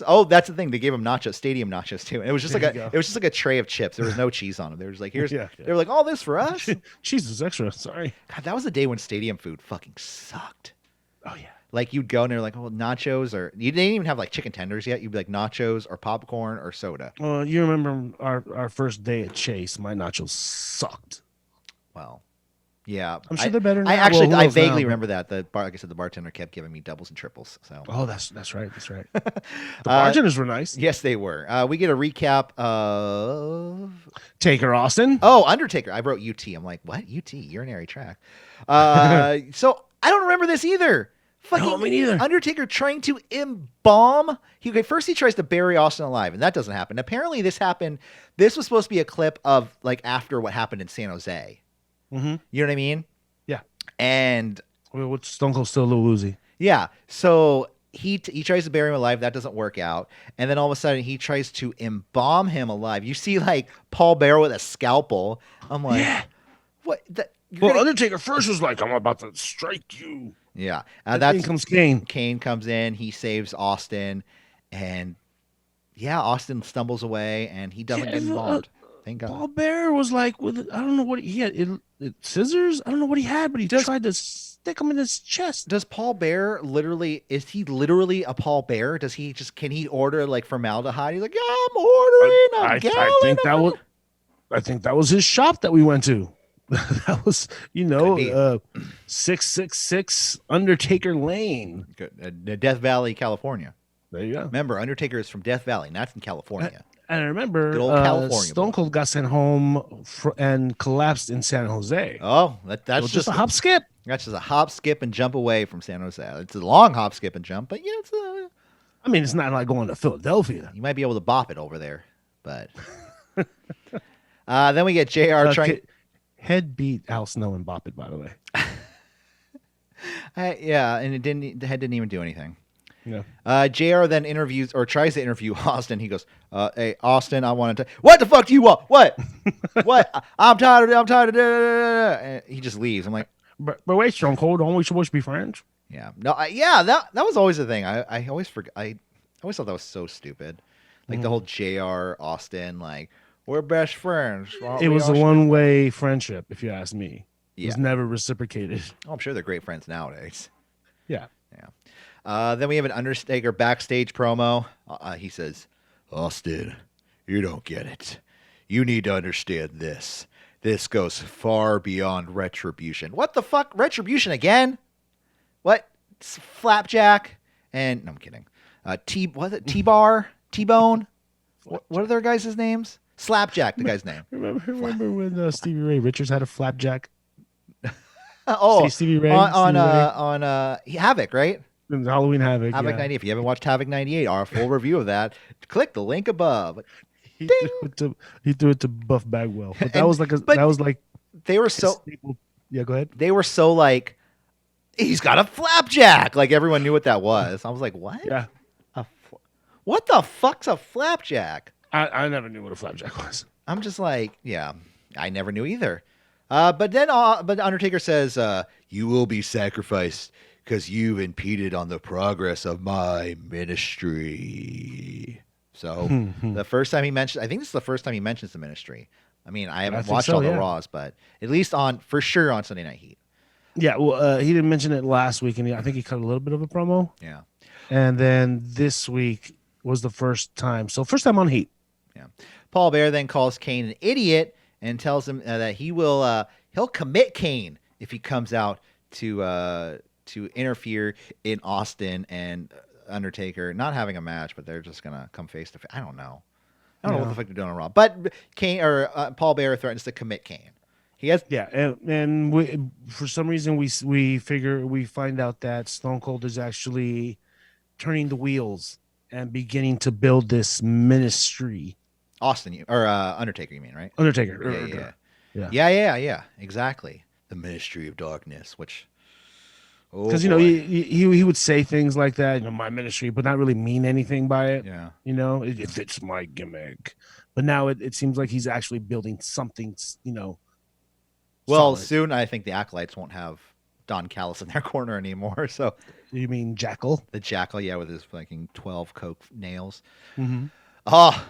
Oh, that's the thing. They gave them nachos, stadium nachos too. And it was just it was just like a tray of chips. There was no cheese on them. They were just like, here's. They were like, all this for us. Cheese is extra. Sorry. God, that was the day when stadium food fucking sucked. Oh yeah. Like you'd go and they're like, oh, nachos, or you didn't even have like chicken tenders yet. You'd be like nachos or popcorn or soda. Well, you remember our first day at Chase? My nachos sucked. Well, yeah, I'm sure they're better now. I vaguely remember that. Like I said, the bartender kept giving me doubles and triples. So. Oh, that's right. The bartenders were nice. Yes, they were. We get a recap of Taker Austin. Oh, Undertaker. I wrote UT. I'm like, what? UT, urinary tract. So I don't remember this either. No, me neither. Undertaker trying to embalm. First he tries to bury Austin alive, and that doesn't happen. Apparently this happened. This was supposed to be a clip of like after what happened in San Jose. You know what I mean? Yeah. And Stone Cold's still a little woozy. Yeah. So he tries to bury him alive. That doesn't work out. And then all of a sudden he tries to embalm him alive. You see like Paul Bear with a scalpel. I'm like, what? Undertaker first was like, I'm about to strike you. Yeah. Then comes Kane. Kane comes in. He saves Austin. And yeah, Austin stumbles away and he doesn't get involved. Thank God. Paul Bear was like, I don't know what he had. Scissors? I don't know what he had, but he tried to stick him in his chest. Does Paul Bear is he literally a Paul Bear? Can he order like formaldehyde? He's like, yeah, I'm ordering a gallon. I think that was his shop that we went to. That was, 666 Undertaker Lane. Death Valley, California. There you go. Remember, Undertaker is from Death Valley, and that's in California. And I remember good old California Stone Cold got sent home and collapsed in San Jose. Oh, that's just a hop skip. That's just a hop, skip, and jump away from San Jose. It's a long hop, skip, and jump, but it's not like going to Philadelphia. You might be able to bop it over there, but then we get JR trying. Head beat Al Snow and bop it, by the way. And the head didn't even do anything. Yeah. JR then tries to interview Austin. He goes, hey, Austin, I want to what the fuck do you want? What? What? I'm tired of it. And he just leaves. I'm like, but wait, Stone Cold, aren't we supposed to be friends? Yeah. No. That was always the thing. I always forgot. I always thought that was so stupid. Like the whole Jr. Austin, like we're best friends. aren't It we, was a Austin? one-way friendship, if you ask me. It was Yeah. never reciprocated. Oh, I'm sure they're great friends nowadays. Yeah. Yeah. Then we have an Undertaker backstage promo. He says, "Austin, you don't get it. You need to understand this. This goes far beyond retribution." What the fuck? Retribution again? What? Flapjack? And no, I'm kidding. Was it T-Bar? T-Bone? What are their guys' names? Slapjack, the guy's name. Remember when Stevie Ray Richards had a flapjack? Oh, Stevie Ray on Havoc, right? in Halloween Havoc. Havoc Yeah. 98. If you haven't watched Havoc 98, our full review of that, click the link above. He threw it to Buff Bagwell, but that And- was like but- that was like They were a so staple. Yeah, go ahead. they were so like, he's got a flapjack. Like everyone knew what that was. I was like, what? Yeah, What the fuck's a flapjack? I never knew what a flapjack was. I'm just like, yeah, I never knew either. But Undertaker says, "You will be sacrificed because you've impeded on the progress of my ministry." So the first time he mentioned, I think this is the first time he mentions the ministry. I mean, I haven't think watched so, all the yeah. Raws, but at least for sure on Sunday Night Heat. Yeah, well, he didn't mention it last week, and I think he cut a little bit of a promo. Yeah. And then this week was the first time. So first time on Heat. Yeah. Paul Bearer then calls Kane an idiot and tells him that he'll commit Kane if he comes out to interfere in Austin and Undertaker not having a match, but they're just gonna come face to face. I don't know. I don't know what the fuck they're doing on Raw, but Kane or Paul Bearer threatens to commit Kane. He has Yeah, and we, for some reason we find out that Stone Cold is actually turning the wheels and beginning to build this ministry. Austin or Undertaker, you mean, right? Undertaker. Yeah. Exactly. The Ministry of Darkness, which Because he would say things like that, my ministry, but not really mean anything by it. yeah. It fits my gimmick. But now it seems like he's actually building something. Well, solid. soon I think the Acolytes won't have Don Callis in their corner anymore. So You mean Jackal? the Jackal, yeah, with his fucking 12 coke nails. Mm-hmm. Oh,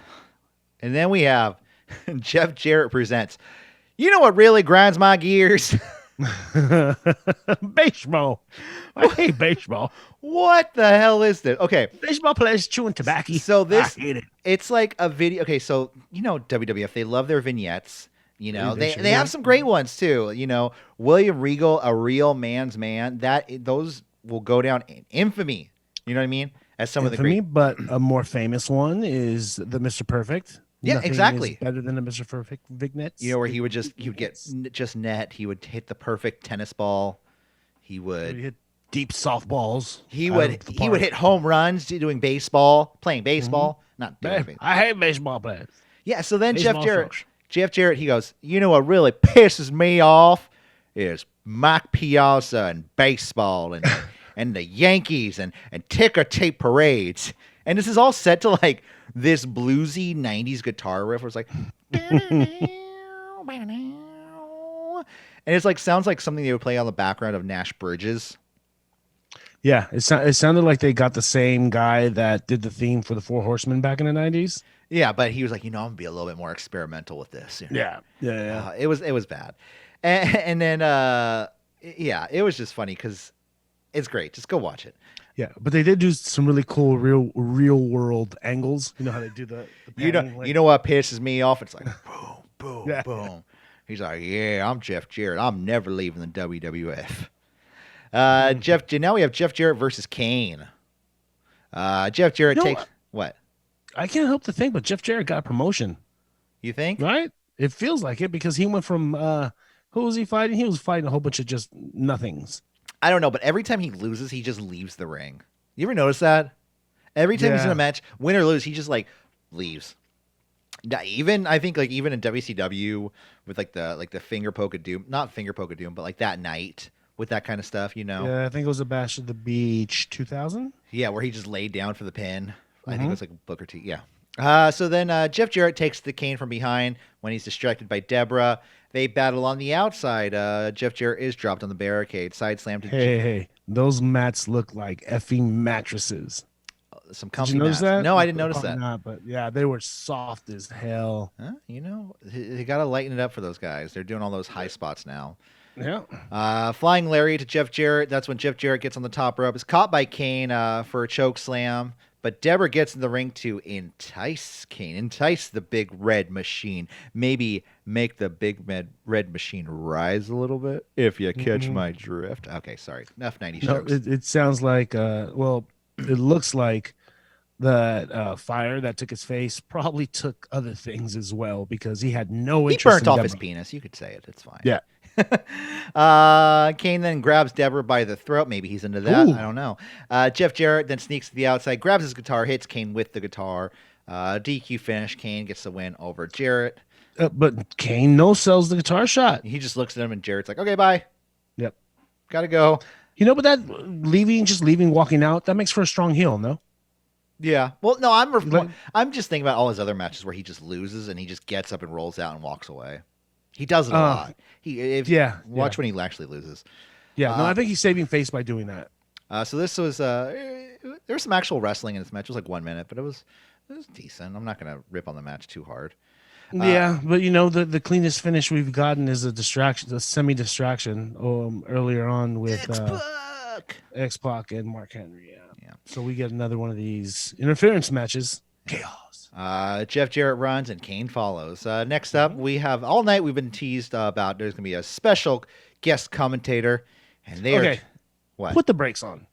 and then we have Jeff Jarrett presents. You know what really grinds my gears? Baseball. I hate baseball. What the hell is this? Okay, Baseball players chewing tobacco. so this I hate it. it's like a video. Okay, so WWF, they love their vignettes. They They sure they do. have some great ones too. William Regal, a real man's man. Those will go down in infamy. You know what I mean? As some of the For me, great. but a more famous one is the Mr. Perfect. Yeah, Nothing exactly. is better than the Mr. Perfect vignettes. Where he would get just net. He would hit the perfect tennis ball. He would. He hit deep softballs. He out would of the he would park. hit home runs playing baseball, not doing Man, baseball. I hate baseball players. Yeah, so then Baseball sucks. Jeff Jarrett, he goes, you know what really pisses me off is Mike Piazza and baseball and and the Yankees and ticker tape parades. And this is all set to like this bluesy 90s guitar riff where it's like and it's like sounds like something they would play on the background of Nash Bridges. Yeah, it sounded like they got the same guy that did the theme for the Four Horsemen back in the 90s. Yeah, but he was like, I'm gonna be a little bit more experimental with this. Yeah. It was bad, and then it was just funny because it's great. Just go watch it. Yeah, but they did do some really cool real world angles. You know how they do the panning, like- You know what pisses me off? It's like boom, boom, Yeah. boom. He's like, yeah, I'm Jeff Jarrett. I'm never leaving the WWF. Now we have Jeff Jarrett versus Kane. Jeff Jarrett You know takes what? I can't help to think, but Jeff Jarrett got a promotion, You think? right? It feels like it because he went from who was he fighting? He was fighting a whole bunch of just nothings. I don't know, but every time he loses, he just leaves the ring. You ever notice that? Every time he's in Yeah. a match, win or lose, he just like leaves. I think even in WCW with like the finger poke of doom, not finger poke of doom, but like that night with that kind of stuff, Yeah, I think it was a Bash at the Beach 2000. Yeah, where he just laid down for the pin. I think Mhm. it was like Booker T. Yeah. So then Jeff Jarrett takes the Kane from behind when he's distracted by Deborah. They battle on the outside. Jeff Jarrett is dropped on the barricade. Side slam to Hey, those mats look like effing mattresses. some Did you comfy notice mats. that? No, I didn't notice Probably that. not, but yeah, they were soft as hell. Huh? They got to lighten it up for those guys. They're doing all those high spots now. Yeah. Flying lariat to Jeff Jarrett. That's when Jeff Jarrett gets on the top rope. Is caught by Kane for a choke slam. But Deborah gets in the ring to entice Kane, entice the big red machine. Maybe make the big red machine rise a little bit, if you catch my drift. Okay, sorry. Enough 90s No, jokes. it sounds like, well, it looks like that fire that took his face probably took other things as well because he had no He interest burnt in off his Deborah. penis. You could say it. It's fine. Yeah. Kane then grabs Deborah by the throat. Maybe he's into that. Ooh. I don't know. Jeff Jarrett then sneaks to the outside, grabs his guitar, hits Kane with the guitar. DQ finish. Kane gets the win over Jarrett. But Kane no-sells the guitar shot. He just looks at him, and Jarrett's like, okay, bye. Yep. Gotta go. But that leaving, walking out, that makes for a strong heel, no? Yeah. Well, no, Like- I'm just thinking about all his other matches where he just loses and he just gets up and rolls out and walks away. He does it a lot. Watch when he actually loses. Yeah, no, I think he's saving face by doing that. So this was there was some actual wrestling in this match. It was like 1 minute, but it was decent. I'm not gonna rip on the match too hard. Yeah, but the cleanest finish we've gotten is a distraction, a semi-distraction earlier on with X-Pac and Mark Henry. Yeah. So we get another one of these interference matches. Chaos. Jeff Jarrett runs and Kane follows. Next up, we have all night we've been teased about there's going to be a special guest commentator. And they are. What? Put the brakes on.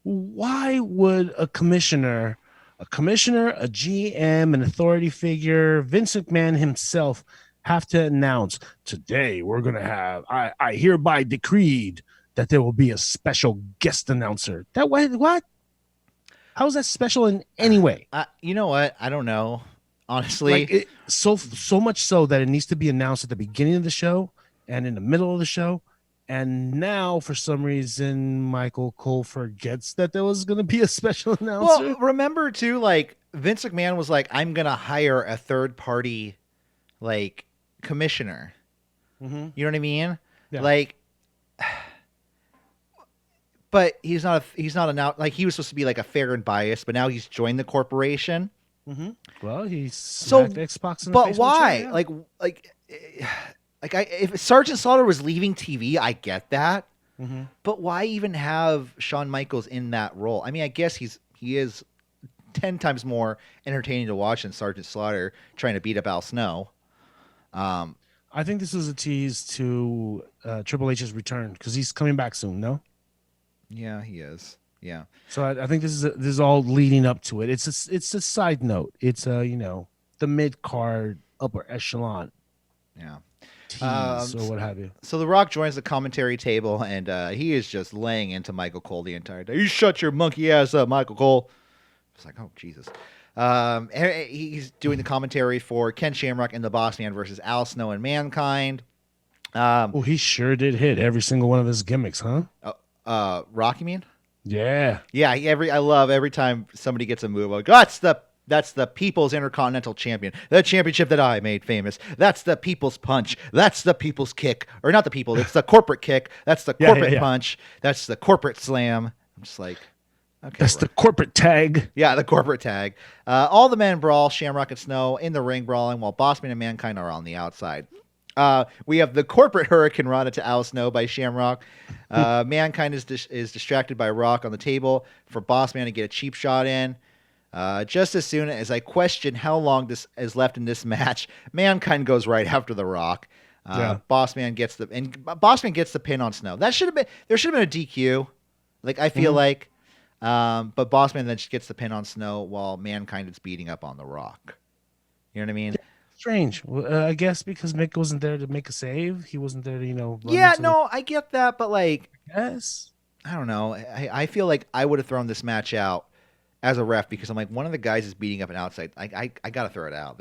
Why would a commissioner, a GM, an authority figure, Vince McMahon himself have to announce today we're going to have, I hereby decreed that there will be a special guest announcer? What? How is that special in any way? You know what? I don't know. Honestly, so much so that it needs to be announced at the beginning of the show and in the middle of the show. And now, for some reason, Michael Cole forgets that there was going to be a special announcer. Well, remember too, like Vince McMahon was like, "I'm going to hire a third party, like commissioner." Mm-hmm. You know what I mean? Yeah. Like, but he's not like he was supposed to be like a fair and biased, but now he's joined the corporation. Mm-hmm. Well, he's smacked Xbox in the face. But why? If Sergeant Slaughter was leaving TV, I get that. Mm-hmm. But why even have Shawn Michaels in that role? I mean, I guess he is 10 times more entertaining to watch than Sergeant Slaughter trying to beat up Al Snow. I think this is a tease to Triple H's return because he's coming back soon. No. Yeah, he is. Yeah. So I think this is all leading up to it. It's a side note. It's the mid card upper echelon. Yeah. Tease or what have you. So The Rock joins the commentary table, and he is just laying into Michael Cole the entire day. You shut your monkey ass up, Michael Cole. It's like, oh, Jesus. He's doing the commentary for Ken Shamrock and the Boss Man versus Al Snow and Mankind. He sure did hit every single one of his gimmicks, huh? Rock, you mean? Yeah. Yeah, I love every time somebody gets a move. Like, that's the People's Intercontinental Champion, the championship that I made famous. That's the People's Punch. That's the People's Kick, or not the People. It's the corporate kick. That's the corporate punch. That's the corporate slam. I'm just like, okay. That's the corporate tag. Yeah, the corporate tag. All the men brawl. Shamrock and Snow in the ring brawling, while Bossman and Mankind are on the outside. We have the corporate Hurricane Rana to Al Snow by Shamrock. Mankind is distracted by Rock on the table for Bossman to get a cheap shot in. Just as soon as I question how long this is left in this match, Mankind goes right after the Rock. Bossman gets the pin on Snow. There should have been a DQ. Like I feel like, but Bossman then gets the pin on Snow while Mankind is beating up on the Rock. You know what I mean? Strange. I guess because Mick wasn't there to make a save. He wasn't there to, I get that, but like, yes, I don't know. I feel like I would have thrown this match out as a ref because I'm like, one of the guys is beating up an outside. I got to throw it out.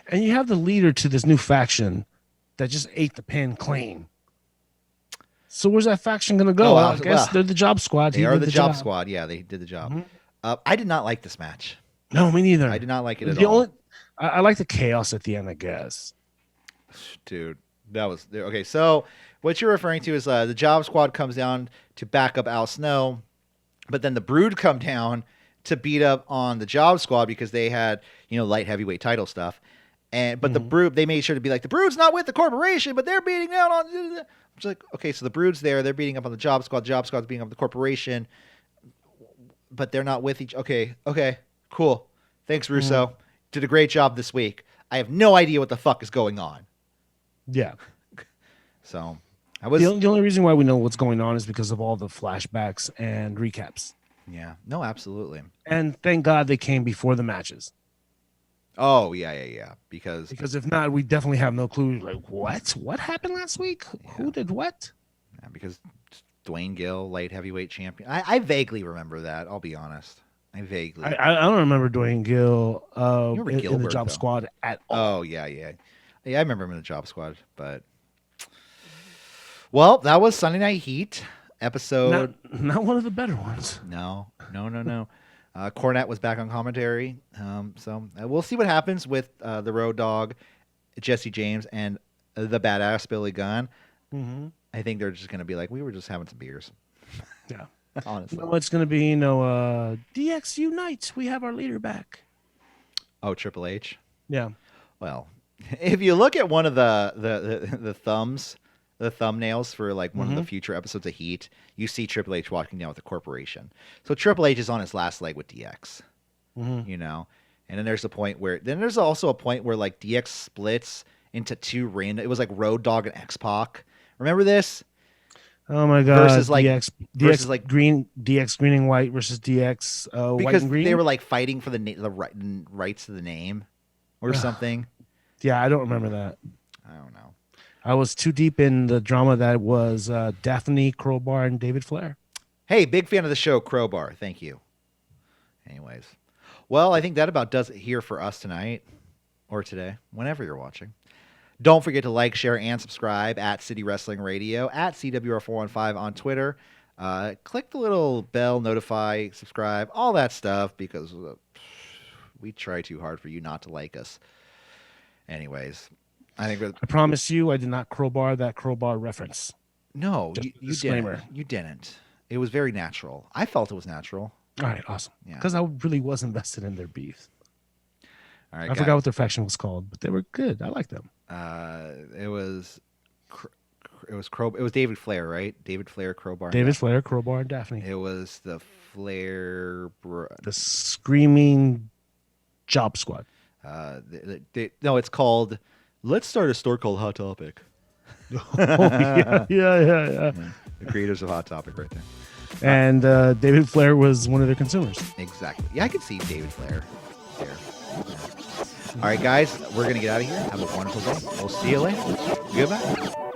And you have the leader to this new faction that just ate the pin clean. So where's that faction going to go? I guess they're the Job Squad. They are the job Squad. Yeah, they did the job. Mm-hmm. I did not like this match. No, me neither. I did not like it at all. I like the chaos at the end, I guess. Dude, That was okay. So what you're referring to is the Job Squad comes down to back up Al Snow, but then the Brood come down to beat up on the Job Squad because they had light heavyweight title stuff, but the Brood, they made sure to be like, the Brood's not with the corporation, but they're beating down on. It's like, okay, so the Brood's there, they're beating up on the Job Squad. Job Squad's beating up the corporation, but they're not with each. Okay, cool. Thanks, Russo. Did a great job this week. I have no idea what the fuck is going on. Yeah. So I was the only reason why we know what's going on is because of all the flashbacks and recaps. Yeah. No, absolutely. And thank God they came before the matches. Oh, yeah. Because if not, we definitely have no clue. Like, what happened last week? Yeah. Who did what? Yeah, because Dwayne Gill, light heavyweight champion. I vaguely remember that. I'll be honest. I don't remember Dwayne Gill in the Job Squad at all. Oh, yeah. Yeah, I remember him in the Job Squad, but well, that was Sunday Night Heat episode. Not one of the better ones. No. Cornette was back on commentary, so we'll see what happens with the Road Dogg, Jesse James, and the badass Billy Gunn. Mm-hmm. I think they're just going to be like, we were just having some beers. Yeah. Honestly. No, it's going to be, DX Unite. We have our leader back. Oh, Triple H? Yeah. Well, if you look at one of the thumbnails for like one of the future episodes of Heat, you see Triple H walking down with the corporation. So Triple H is on his last leg with DX, and then there's also a point where like DX splits into two random. It was like Road Dogg and X-Pac. Remember this? Oh my God! Versus like DX Green and White versus DX White and Green. They were like fighting for the rights to the name or something. Yeah, I don't remember that. I don't know. I was too deep in the drama that was Daphne, Crowbar, and David Flair. Hey, big fan of the show, Crowbar. Thank you. Anyways, well, I think that about does it here for us tonight or today, whenever you're watching. Don't forget to like, share, and subscribe at City Wrestling Radio, at CWR415 on Twitter. Click the little bell, notify, subscribe, all that stuff, because we try too hard for you not to like us. Anyways, I promise you I did not crowbar that Crowbar reference. No, you didn't. You didn't. It was very natural. I felt it was natural. All right, awesome. Because I really was invested in their beef. All right, I forgot what their faction was called, but they were good. I like them. It was David Flair, right? David Flair, Crowbar. Flair, Crowbar, and Daphne. It was the Flair, the Screaming Job Squad. No, it's called. Let's start a store called Hot Topic. Yeah. The creators of Hot Topic, right there. And David Flair was one of their consumers. Exactly. Yeah, I could see David Flair there. Yeah. All right, guys, we're going to get out of here. Have a wonderful day. We'll see you later. Goodbye.